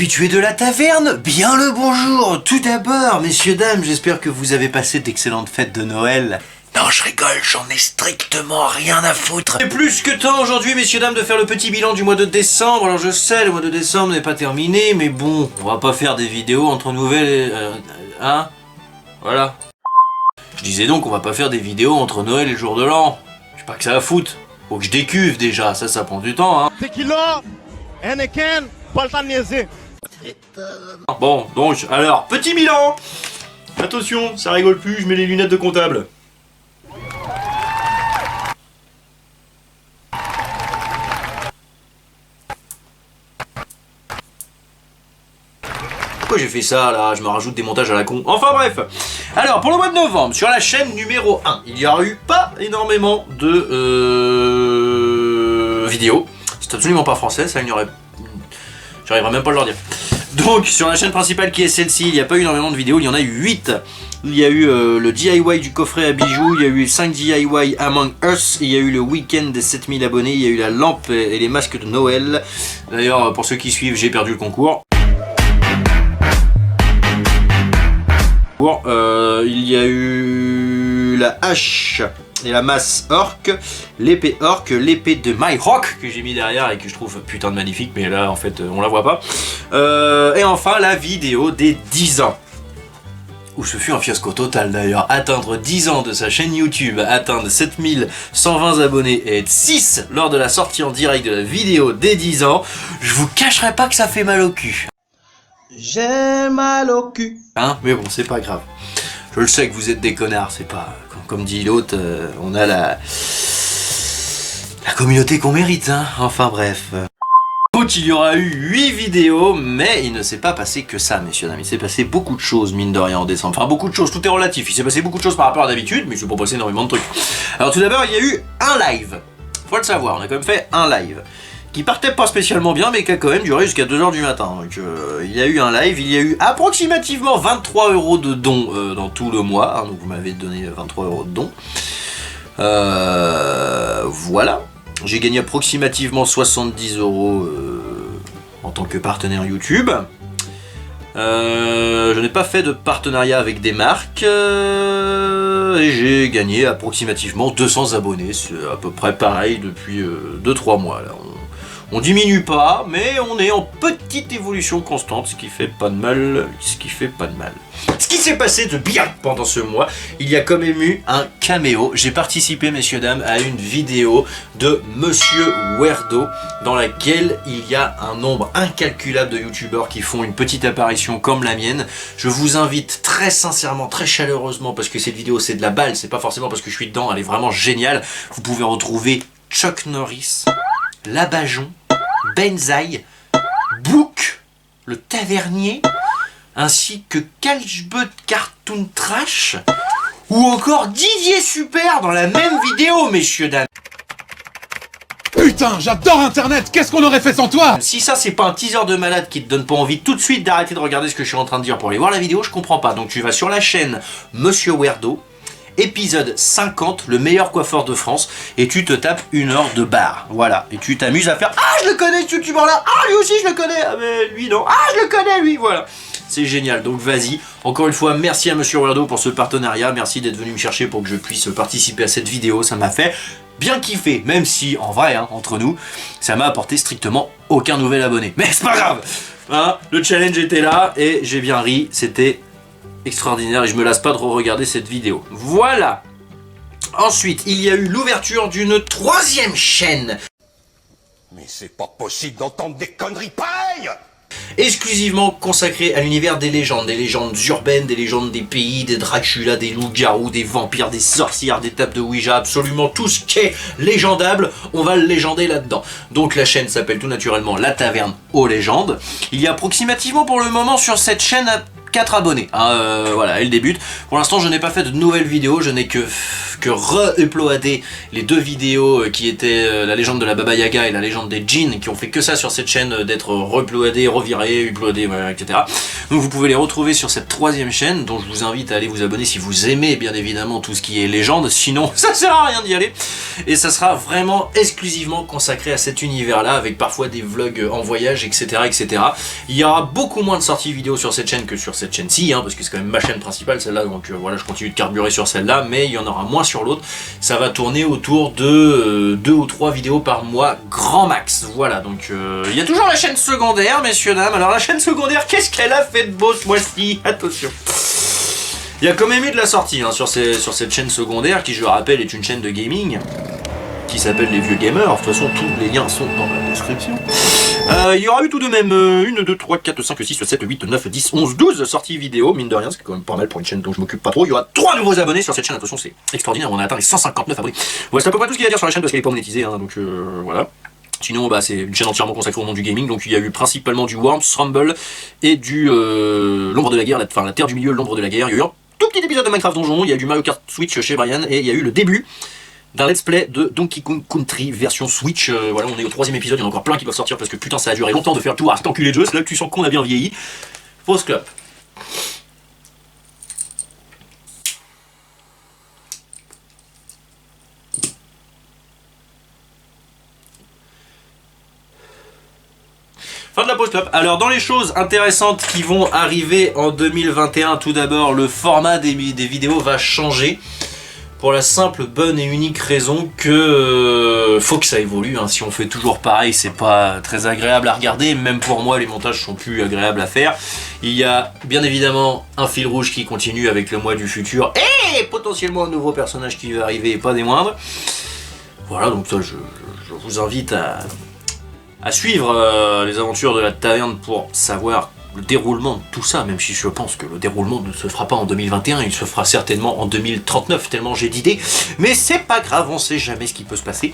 habitués de la taverne, bien le bonjour. Tout d'abord, messieurs, dames, j'espère que vous avez passé d'excellentes fêtes de Noël. Non, je rigole, j'en ai strictement rien à foutre. C'est plus que temps aujourd'hui, messieurs, dames, de faire le petit bilan du mois de décembre. Alors je sais, le mois de décembre n'est pas terminé, mais bon, on va pas faire des vidéos entre nouvelles et... hein? Voilà. Je disais donc, on va pas faire des vidéos entre Noël et le jour de l'an. J'ai pas que ça à foutre. Faut que je décuve déjà, ça prend du temps, hein. Tequila, Heineken, pas le temps de niaiser. Bon, donc, alors, petit bilan. Attention, ça rigole plus, je mets les lunettes de comptable. Pourquoi j'ai fait ça là? Je me rajoute des montages à la con. Enfin bref. Alors pour le mois de novembre, sur la chaîne numéro 1, il y a eu pas énormément de vidéos. C'est absolument pas français, ça il n'y aurait... J'arriverai même pas à leur dire. Donc sur la chaîne principale qui est celle-ci, il n'y a pas eu énormément de vidéos, il y en a eu 8. Il y a eu le DIY du coffret à bijoux, il y a eu 5 DIY Among Us, il y a eu le week-end des 7000 abonnés, il y a eu la lampe et les masques de Noël. D'ailleurs pour ceux qui suivent, j'ai perdu le concours. Il y a eu la hache et la masse orc, l'épée de My Rock que j'ai mis derrière et que je trouve putain de magnifique, mais là en fait on la voit pas. Et enfin la vidéo des 10 ans. Où ce fut un fiasco total d'ailleurs. Atteindre 10 ans de sa chaîne YouTube, atteindre 7120 abonnés et être 6 lors de la sortie en direct de la vidéo des 10 ans, je vous cacherai pas que ça fait mal au cul. J'ai mal au cul. Hein, mais bon, c'est pas grave. Je le sais que vous êtes des connards, c'est pas... Comme dit l'autre, on a la communauté qu'on mérite, hein. Enfin bref. Donc il y aura eu 8 vidéos, mais il ne s'est pas passé que ça, messieurs dames. Il s'est passé beaucoup de choses, mine de rien, en décembre. Enfin, beaucoup de choses, tout est relatif. Il s'est passé beaucoup de choses par rapport à d'habitude, mais il s'est pas passé énormément de trucs. Alors tout d'abord, il y a eu un live. Faut le savoir, on a quand même fait un live. Qui partait pas spécialement bien, mais qui a quand même duré jusqu'à 2h du matin. Donc il y a eu un live, il y a eu approximativement 23 € de dons dans tout le mois. Hein, donc vous m'avez donné 23 € de dons. Voilà. J'ai gagné approximativement 70 € en tant que partenaire YouTube. Je n'ai pas fait de partenariat avec des marques. Et j'ai gagné approximativement 200 abonnés. C'est à peu près pareil depuis 2-3 mois. Là. On diminue pas, mais on est en petite évolution constante, ce qui fait pas de mal, Ce qui s'est passé de bien pendant ce mois, il y a quand même eu un caméo. J'ai participé, messieurs, dames, à une vidéo de Monsieur Weirdo, dans laquelle il y a un nombre incalculable de youtubeurs qui font une petite apparition comme la mienne. Je vous invite très sincèrement, très chaleureusement, parce que cette vidéo c'est de la balle, c'est pas forcément parce que je suis dedans, elle est vraiment géniale. Vous pouvez retrouver Chuck Norris, Labajon, Benzaï, Book, le tavernier, ainsi que Calgebot Cartoon Trash, ou encore Didier Super dans la même vidéo, messieurs, dames. Putain, j'adore Internet, qu'est-ce qu'on aurait fait sans toi? Si ça c'est pas un teaser de malade qui te donne pas envie tout de suite d'arrêter de regarder ce que je suis en train de dire pour aller voir la vidéo, je comprends pas. Donc tu vas sur la chaîne Monsieur Weirdo, épisode 50, le meilleur coiffeur de France, et tu te tapes 1 heure de bar. Voilà, et tu t'amuses à faire « Ah, je le connais ce youtubeur là! Ah, lui aussi je le connais! Ah, mais lui non! Ah, je le connais lui! » Voilà. C'est génial, donc vas-y. Encore une fois, merci à Monsieur Weirdo pour ce partenariat. Merci d'être venu me chercher pour que je puisse participer à cette vidéo. Ça m'a fait bien kiffer, même si, en vrai, hein, entre nous, ça m'a apporté strictement aucun nouvel abonné. Mais c'est pas grave, hein, le challenge était là, et j'ai bien ri. C'était extraordinaire, et je me lasse pas de re-regarder cette vidéo. Voilà. Ensuite, il y a eu l'ouverture d'une 3e chaîne. Mais c'est pas possible d'entendre des conneries pareilles! Exclusivement consacré à l'univers des légendes urbaines, des légendes des pays, des Dracula, des loups-garous, des vampires, des sorcières, des tables de Ouija, absolument tout ce qui est légendable, on va le légender là-dedans. Donc la chaîne s'appelle tout naturellement La Taverne aux légendes. Il y a approximativement pour le moment sur cette chaîne 4 abonnés. Voilà, elle débute. Pour l'instant, je n'ai pas fait de nouvelles vidéos, je n'ai que re-uploadé les 2 vidéos qui étaient la légende de la Baba Yaga et la légende des djinns, qui ont fait que ça sur cette chaîne, d'être re-uploadés, revirés, uploadés, etc. Donc vous pouvez les retrouver sur cette 3e chaîne, dont je vous invite à aller vous abonner si vous aimez bien évidemment tout ce qui est légende, sinon ça sert à rien d'y aller. Et ça sera vraiment exclusivement consacré à cet univers-là, avec parfois des vlogs en voyage, etc., etc. Il y aura beaucoup moins de sorties vidéo sur cette chaîne que sur cette chaîne-ci, parce que c'est quand même ma chaîne principale, celle-là, donc voilà, je continue de carburer sur celle-là, mais il y en aura moins sur l'autre. Ça va tourner autour de 2 ou 3 vidéos par mois, grand max. Voilà, donc il y a toujours la chaîne secondaire, messieurs, dames. Alors la chaîne secondaire, qu'est-ce qu'elle a fait de beau ce mois-ci? Attention. Il y a quand même eu de la sortie sur cette chaîne secondaire, qui je rappelle est une chaîne de gaming, qui s'appelle Les Vieux Gamers. De toute façon, tous les liens sont dans la description. Il y aura eu tout de même 1, 2, 3, 4, 5, 6, 7, 8, 9, 10, 11, 12 sorties vidéo, mine de rien, c'est quand même pas mal pour une chaîne dont je m'occupe pas trop. Il y aura 3 nouveaux abonnés sur cette chaîne, attention, c'est extraordinaire, on a atteint les 159 abonnés. Voilà, c'est à peu près tout ce qu'il y a à dire sur la chaîne parce qu'elle est pas monétisée, donc voilà. Sinon, c'est une chaîne entièrement consacrée au monde du gaming, donc il y a eu principalement du Worms, Rumble et du l'ombre de la guerre, la terre du milieu, l'ombre de la guerre. Il y a eu un tout petit épisode de Minecraft Donjon, il y a eu du Mario Kart Switch chez Brian, et il y a eu le début d'un let's play de Donkey Kong Country version Switch. Voilà, on est au 3e épisode, il y en a encore plein qui peuvent sortir parce que putain ça a duré longtemps de faire le tour à cet enculé de jeu, c'est là que tu sens qu'on a bien vieilli. Fausse clope. Fin de la pause clope. Alors dans les choses intéressantes qui vont arriver en 2021, tout d'abord le format des vidéos va changer. Pour la simple, bonne et unique raison que faut que ça évolue. Si on fait toujours pareil, c'est pas très agréable à regarder. Même pour moi, les montages sont plus agréables à faire. Il y a bien évidemment un fil rouge qui continue avec le mois du futur et potentiellement un nouveau personnage qui va arriver, et pas des moindres. Voilà, donc ça, je vous invite à suivre les aventures de la taverne pour savoir le déroulement de tout ça, même si je pense que le déroulement ne se fera pas en 2021, il se fera certainement en 2039, tellement j'ai d'idées, mais c'est pas grave, on sait jamais ce qui peut se passer.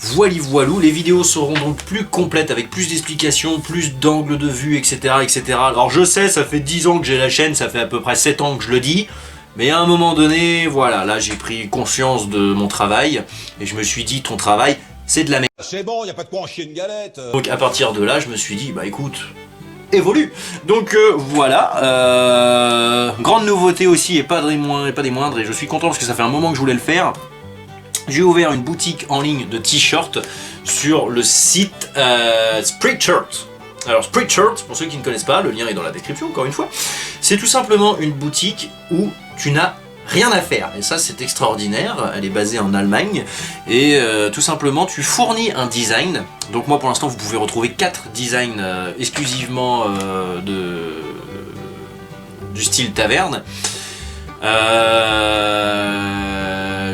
Voilou, les vidéos seront donc plus complètes, avec plus d'explications, plus d'angles de vue, etc., etc. Alors je sais, ça fait 10 ans que j'ai la chaîne, ça fait à peu près 7 ans que je le dis, mais à un moment donné, voilà, là j'ai pris conscience de mon travail, et je me suis dit, ton travail, c'est de la merde. C'est bon, y a pas de quoi en chier une galette. Donc à partir de là, je me suis dit, bah écoute, évolue. Donc voilà, grande nouveauté aussi, et pas des moindres, et je suis content parce que ça fait un moment que je voulais le faire. J'ai ouvert une boutique en ligne de t-shirts sur le site Spreadshirt. Alors Spreadshirt, pour ceux qui ne connaissent pas, le lien est dans la description encore une fois, c'est tout simplement une boutique où tu n'as rien à faire, et ça c'est extraordinaire. Elle est basée en Allemagne, et tout simplement tu fournis un design. Donc moi pour l'instant vous pouvez retrouver 4 designs exclusivement du style taverne.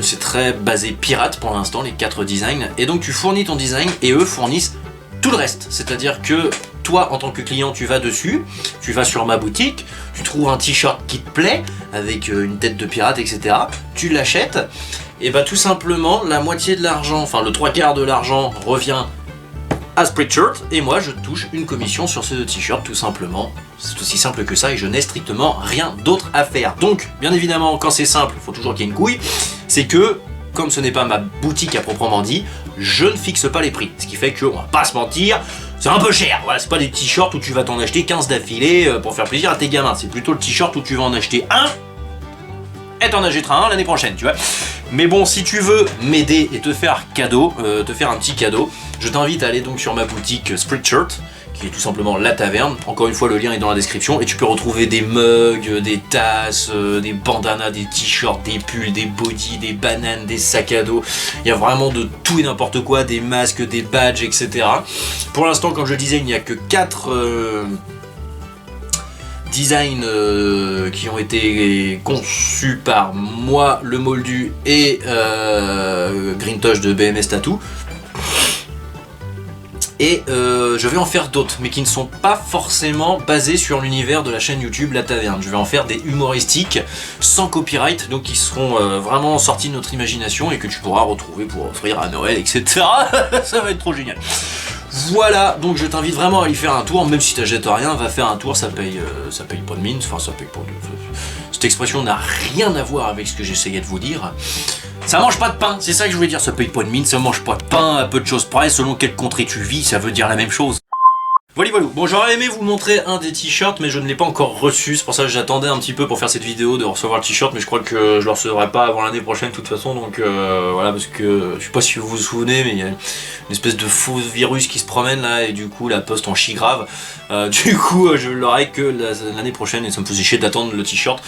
C'est très basé pirate pour l'instant, les 4 designs, et donc tu fournis ton design et eux fournissent tout le reste. C'est-à-dire que toi en tant que client tu vas dessus, tu vas sur ma boutique, tu trouves un t-shirt qui te plaît avec une tête de pirate, etc. Tu l'achètes, et bah tout simplement la moitié de l'argent, enfin le 3/4 de l'argent revient à Spreadshirt, et moi je touche une commission sur ce t-shirt tout simplement. C'est aussi simple que ça, et je n'ai strictement rien d'autre à faire. Donc bien évidemment quand c'est simple, il faut toujours qu'il y ait une couille, c'est que comme ce n'est pas ma boutique à proprement dit, je ne fixe pas les prix. Ce qui fait qu'on va pas se mentir, c'est un peu cher. Voilà, c'est pas des t-shirts où tu vas t'en acheter 15 d'affilée pour faire plaisir à tes gamins. C'est plutôt le t-shirt où tu vas en acheter un et t'en achèteras un l'année prochaine, tu vois. Mais bon, si tu veux m'aider et te faire cadeau, te faire un petit cadeau, je t'invite à aller donc sur ma boutique Spreadshirt, qui est tout simplement la taverne. Encore une fois, le lien est dans la description, et tu peux retrouver des mugs, des tasses, des bandanas, des t-shirts, des pulls, des bodys, des bananes, des sacs à dos. Il y a vraiment de tout et n'importe quoi, des masques, des badges, etc. Pour l'instant, comme je le disais, il n'y a que 4 designs qui ont été conçus par moi, le Moldu, et Greentosh de BMS Tattoo. Et je vais en faire d'autres, mais qui ne sont pas forcément basés sur l'univers de la chaîne YouTube La Taverne. Je vais en faire des humoristiques, sans copyright, donc qui seront vraiment sortis de notre imagination et que tu pourras retrouver pour offrir à Noël, etc. Ça va être trop génial. Voilà, donc je t'invite vraiment à aller faire un tour, même si t'achètes rien, va faire un tour, ça paye pas de mine, enfin ça paye pas de... Cette expression n'a rien à voir avec ce que j'essayais de vous dire. Ça mange pas de pain, c'est ça que je voulais dire, ça paye pas de mine, ça mange pas de pain, à peu de choses près, selon quelle contrée tu vis, ça veut dire la même chose. Voilà, voilà. Bon, j'aurais aimé vous montrer un des t-shirts, mais je ne l'ai pas encore reçu. C'est pour ça que j'attendais un petit peu pour faire cette vidéo de recevoir le t-shirt, mais je crois que je le recevrai pas avant l'année prochaine de toute façon. Donc voilà, parce que je sais pas si vous vous souvenez, mais il y a une espèce de faux virus qui se promène là, et du coup la poste en chie grave. Du coup, je l'aurai que l'année prochaine, et ça me faisait chier d'attendre le t-shirt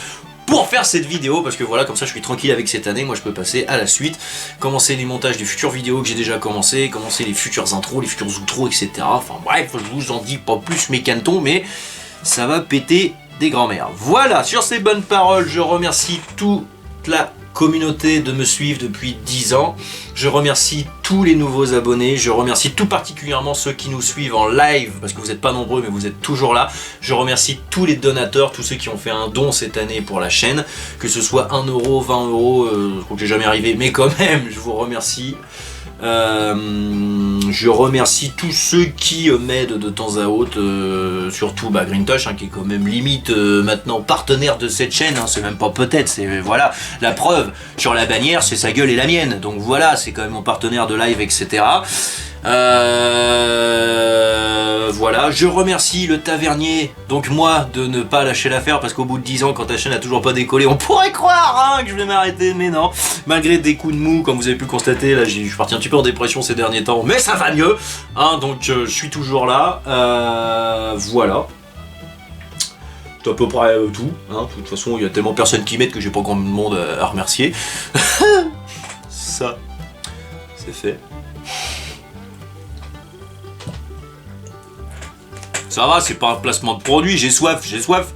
pour faire cette vidéo, parce que voilà, comme ça je suis tranquille avec cette année, moi je peux passer à la suite, commencer les montages des futures vidéos que j'ai déjà commencé, commencer les futures intros, les futurs outros, etc. Enfin bref, je vous en dis pas plus mes cantons, mais ça va péter des grands-mères. Voilà, sur ces bonnes paroles, je remercie toute la communauté de me suivre depuis 10 ans. Je remercie tous les nouveaux abonnés, je remercie tout particulièrement ceux qui nous suivent en live, parce que vous n'êtes pas nombreux mais vous êtes toujours là. Je remercie tous les donateurs, tous ceux qui ont fait un don cette année pour la chaîne, que ce soit 1 euro, 20 euros, je crois que j'ai jamais arrivé, mais quand même, je vous remercie. Je remercie tous ceux qui m'aident de temps à autre, surtout Greentosh, qui est quand même limite maintenant partenaire de cette chaîne, c'est même pas peut-être, c'est voilà, la preuve sur la bannière c'est sa gueule et la mienne, donc voilà, c'est quand même mon partenaire de live, etc. Voilà, je remercie le tavernier, donc moi, de ne pas lâcher l'affaire, parce qu'au bout de 10 ans, quand ta chaîne a toujours pas décollé, on pourrait croire que je vais m'arrêter, mais non. Malgré des coups de mou, comme vous avez pu le constater, là je suis parti un petit peu en dépression ces derniers temps, mais ça va mieux, donc je suis toujours là, voilà. C'est à peu près tout, de toute façon il y a tellement personne qui m'aide que j'ai pas grand monde à remercier. Ça, c'est fait. Ça va, c'est pas un placement de produit, j'ai soif, j'ai soif.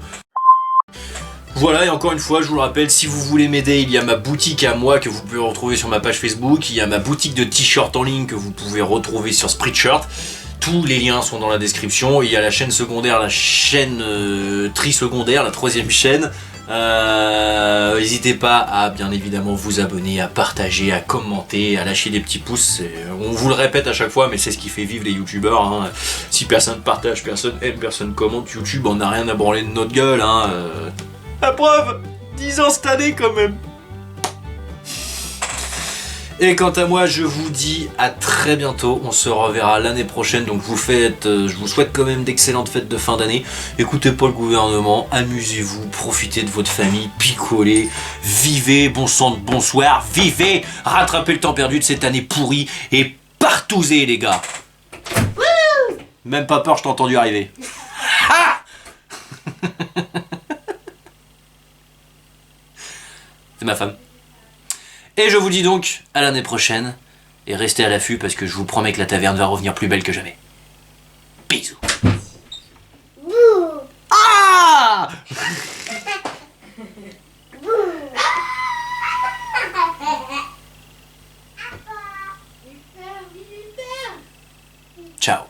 Voilà, et encore une fois, je vous le rappelle, si vous voulez m'aider, il y a ma boutique à moi que vous pouvez retrouver sur ma page Facebook, il y a ma boutique de t-shirts en ligne que vous pouvez retrouver sur Spreadshirt. Tous les liens sont dans la description. Il y a la chaîne secondaire, la chaîne tri-secondaire, la 3e chaîne. N'hésitez pas à bien évidemment vous abonner, à partager, à commenter, à lâcher des petits pouces. On vous le répète à chaque fois, mais c'est ce qui fait vivre les youtubeurs. Si personne partage, personne aime, personne commente, YouTube on n'a rien à branler de notre gueule. La preuve, 10 ans cette année quand même. Et quant à moi, je vous dis à très bientôt, on se reverra l'année prochaine, donc je vous souhaite quand même d'excellentes fêtes de fin d'année. Écoutez pas le gouvernement, amusez-vous, profitez de votre famille, picolez, vivez, bon sang de bonsoir, vivez, rattrapez le temps perdu de cette année pourrie et partousez les gars. Même pas peur, je t'ai entendu arriver. C'est ma femme. Et je vous dis donc à l'année prochaine, et restez à l'affût parce que je vous promets que la taverne va revenir plus belle que jamais. Bisous. Ah Ciao.